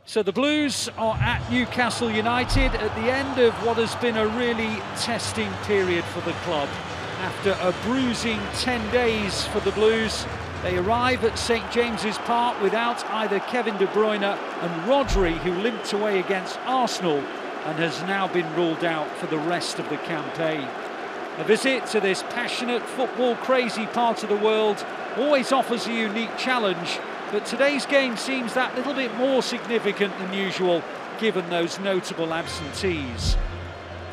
So the Blues are at Newcastle United at the end of what has been a really testing period for the club. After a bruising 10 days for the Blues, they arrive at St James's Park without either Kevin De Bruyne and Rodri, who limped away against Arsenal and has now been ruled out for the rest of the campaign. A visit to this passionate, football-crazy part of the world always offers a unique challenge, but today's game seems that little bit more significant than usual, given those notable absentees.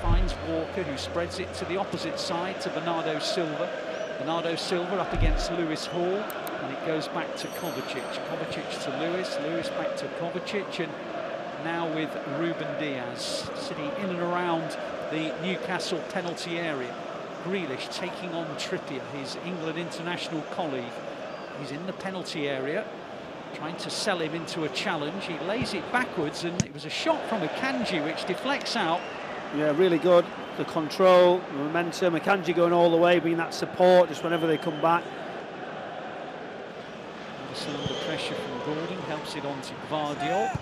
Finds Walker, who spreads it to the opposite side to Bernardo Silva. Bernardo Silva up against Lewis Hall, and it goes back to Kovacic. Kovacic to Lewis, Lewis back to Kovacic, and now with Ruben Diaz. Sitting in and around the Newcastle penalty area. Grealish taking on Trippier, his England international colleague. He's in the penalty area, trying to sell him into a challenge. He lays it backwards, and it was a shot from Akanji which deflects out. Yeah, really good. The control, the momentum. Akanji going all the way, being that support just whenever they come back. Anderson under pressure from Gordon, helps it on to Gvardiol.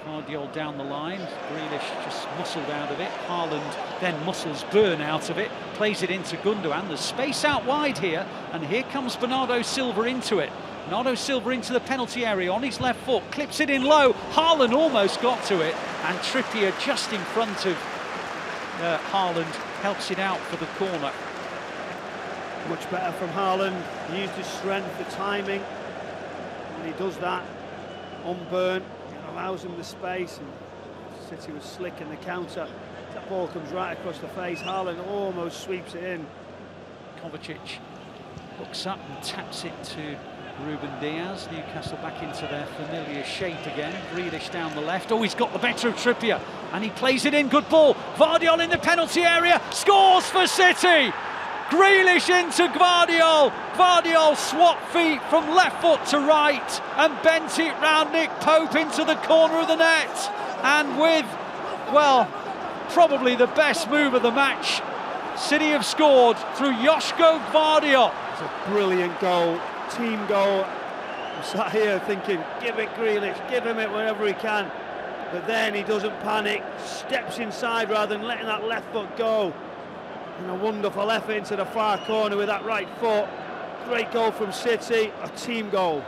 Gvardiol down the line. Grealish just muscled out of it. Haaland then muscles Bruyne out of it. Plays it into Gundogan. There's space out wide here, and here comes Bernardo Silva into it. Bernardo Silva into the penalty area on his left foot, clips it in low. Haaland almost got to it, and Trippier just in front of Haaland helps it out for the corner. Much better from Haaland. He used his strength, the timing, and he does that on Bruyne. It allows him the space, and City was slick in the counter. That ball comes right across the face. Haaland almost sweeps it in. Kovacic hooks up and taps it to Ruben Diaz. Newcastle back into their familiar shape again. Grealish down the left. Oh, he's got the better of Trippier, and he plays it in. Good ball. Gvardiol in the penalty area. Scores for City. Grealish into Gvardiol. Gvardiol swap feet from left foot to right and bent it round Nick Pope into the corner of the net. And with, well, probably the best move of the match, City have scored through Joško Gvardiol. It's a brilliant goal. Team goal. I'm sat here thinking, give it Grealish, give him it wherever he can. But then he doesn't panic, steps inside rather than letting that left foot go. And a wonderful effort into the far corner with that right foot. Great goal from City, a team goal.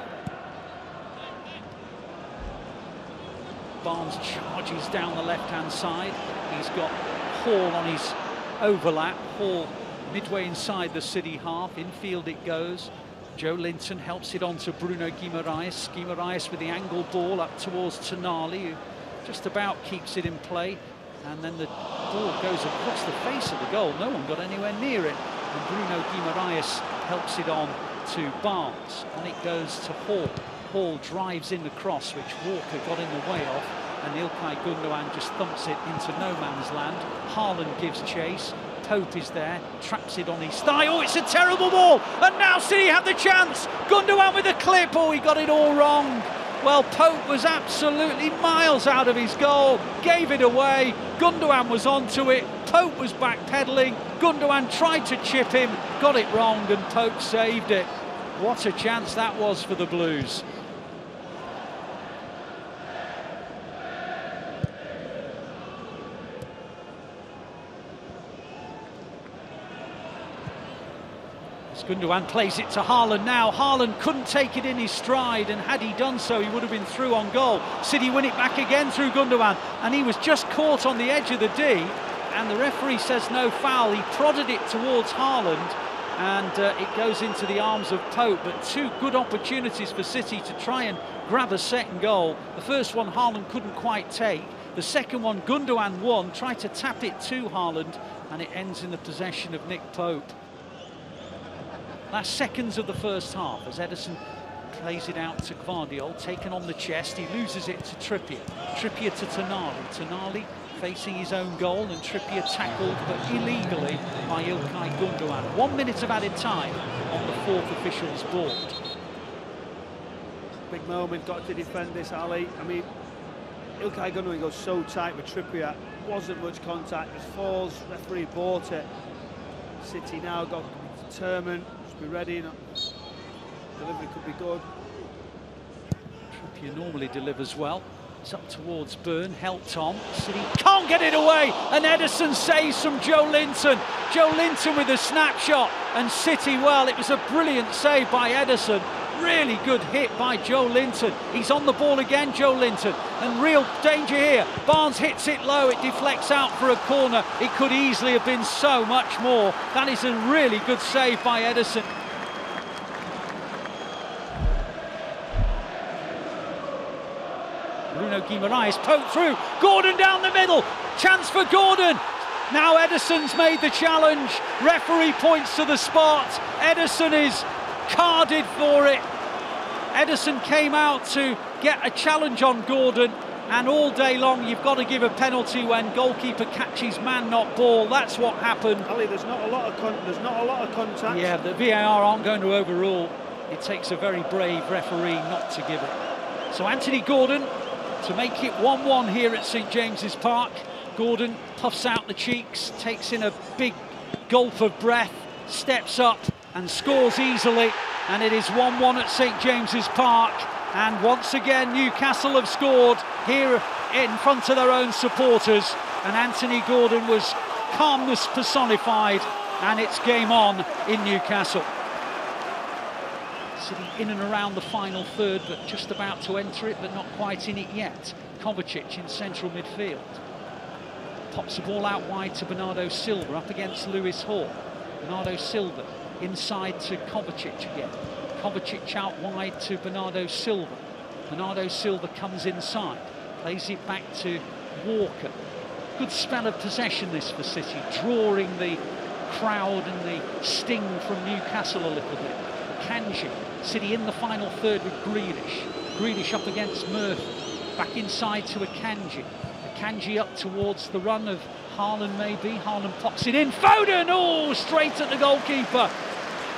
Barnes charges down the left-hand side. He's got Hall on his overlap. Hall midway inside the City half. Infield it goes. Joe Linton helps it on to Bruno Guimaraes. Guimaraes with the angle ball up towards Tonali, who just about keeps it in play. And then the ball goes across the face of the goal. No one got anywhere near it. And Bruno Guimaraes helps it on to Barnes. And it goes to Hall. Hall drives in the cross, which Walker got in the way of. And Ilkay Gundogan just thumps it into no man's land. Haaland gives chase. Pope is there, traps it on his thigh. Oh, it's a terrible ball, and now City have the chance. Gundogan with a clip. Oh, he got it all wrong. Well, Pope was absolutely miles out of his goal, gave it away. Gundogan was onto it. Pope was backpedaling. Gundogan tried to chip him, got it wrong, and Pope saved it. What a chance that was for the Blues. Gundogan plays it to Haaland now. Haaland couldn't take it in his stride, and had he done so, he would have been through on goal. City win it back again through Gundogan, and he was just caught on the edge of the D, and the referee says no foul. He prodded it towards Haaland, and it goes into the arms of Pope. But two good opportunities for City to try and grab a second goal. The first one Haaland couldn't quite take. The second one Gundogan won, tried to tap it to Haaland, and it ends in the possession of Nick Pope. Last seconds of the first half as Ederson plays it out to Gvardiol, taken on the chest. He loses it to Trippier. Trippier to Tonali. Tonali facing his own goal, and Trippier tackled, but illegally, by Ilkay Gundogan. 1 minute of added time on the fourth official's board. Big moment, got to defend this, Ali. I mean, Ilkay Gundogan goes so tight with Trippier. Wasn't much contact, just falls. Referee bought it. City now got determined. Be ready, delivery could be good. Trippier normally delivers well. It's up towards Bruyne, helped on. City can't get it away, and Ederson saves from Joelinton. Joelinton with a snapshot, and City, well, it was a brilliant save by Ederson. Really good hit by Joelinton. He's on the ball again, Joelinton, and real danger here. Barnes hits it low, it deflects out for a corner. It could easily have been so much more. That is a really good save by Ederson. Bruno Guimaraes poked through, Gordon down the middle, chance for Gordon. Now Ederson's made the challenge, referee points to the spot, Ederson is carded for it. Ederson came out to get a challenge on Gordon, and all day long you've got to give a penalty when goalkeeper catches man, not ball. That's what happened. Ali, there's not a lot of contact. Yeah, the VAR aren't going to overrule. It takes a very brave referee not to give it. So Anthony Gordon to make it 1-1 here at St James's Park. Gordon puffs out the cheeks, takes in a big gulp of breath, steps up and scores easily, and it is 1-1 at St James's Park. And once again Newcastle have scored here in front of their own supporters, and Anthony Gordon was calmness personified, and it's game on in Newcastle. City in and around the final third, but just about to enter it, but not quite in it yet. Kovacic in central midfield. Pops the ball out wide to Bernardo Silva, up against Lewis Hall. Bernardo Silva inside to Kovacic again. Kovacic out wide to Bernardo Silva. Bernardo Silva comes inside, plays it back to Walker. Good spell of possession this for City, drawing the crowd and the sting from Newcastle a little bit. Kanji, City in the final third with Grealish. Grealish up against Murphy, back inside to Akanji. Akanji up towards the run of Haaland maybe. Haaland pops it in. Foden, oh, straight at the goalkeeper.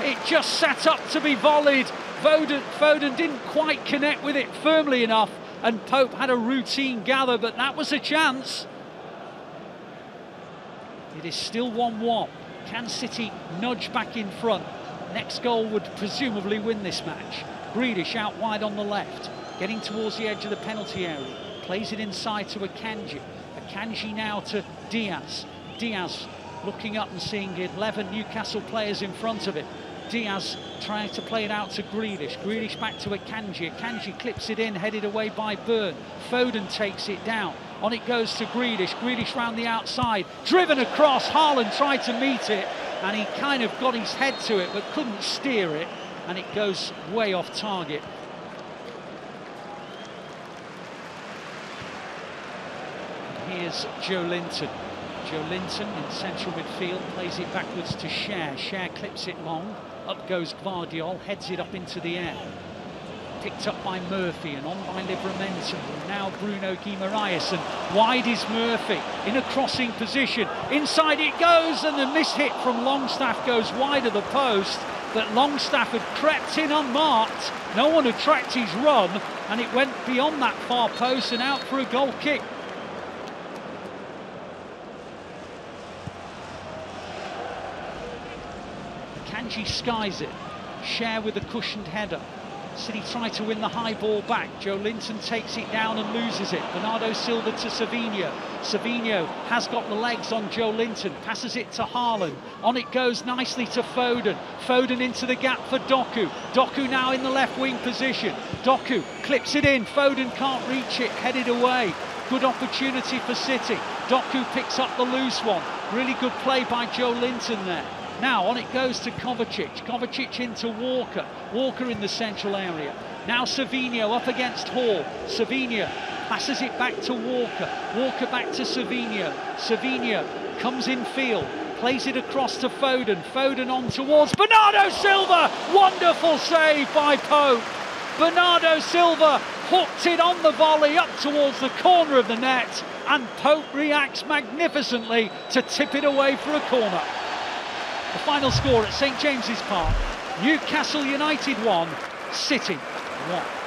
It just sat up to be volleyed. Foden didn't quite connect with it firmly enough, and Pope had a routine gather, but that was a chance. It is still 1-1. Can City nudge back in front? Next goal would presumably win this match. Grealish out wide on the left, getting towards the edge of the penalty area. Plays it inside to Akanji. Akanji now to Diaz. Diaz looking up and seeing 11 Newcastle players in front of him. Diaz trying to play it out to Grealish. Grealish back to Akanji. Akanji clips it in, headed away by Bruyne. Foden takes it down. On it goes to Grealish. Grealish round the outside. Driven across. Haaland tried to meet it, and he kind of got his head to it but couldn't steer it, and it goes way off target. And here's Joelinton. Joelinton in central midfield, plays it backwards to Cher. Cher clips it long. Up goes Gvardiol, heads it up into the air. Picked up by Murphy and on by Livramento. Now Bruno Guimaraes, and wide is Murphy in a crossing position. Inside it goes, and the miss-hit from Longstaff goes wide of the post, but Longstaff had crept in unmarked. No one had tracked his run, and it went beyond that far post and out for a goal kick. Kanji skies it. Cher with a cushioned header. City try to win the high ball back. Joelinton takes it down and loses it. Bernardo Silva to Savinho. Savinho has got the legs on Joelinton. Passes it to Haaland. On it goes nicely to Foden. Foden into the gap for Doku. Doku now in the left wing position. Doku clips it in. Foden can't reach it. Headed away. Good opportunity for City. Doku picks up the loose one. Really good play by Joelinton there. Now on it goes to Kovacic. Kovacic into Walker. Walker in the central area. Now Savinho up against Hall. Savinho passes it back to Walker. Walker back to Savinho. Savinho comes in field. Plays it across to Foden. Foden on towards Bernardo Silva. Wonderful save by Pope. Bernardo Silva hooked it on the volley up towards the corner of the net, and Pope reacts magnificently to tip it away for a corner. The final score at St James's Park, Newcastle United 1, City 1.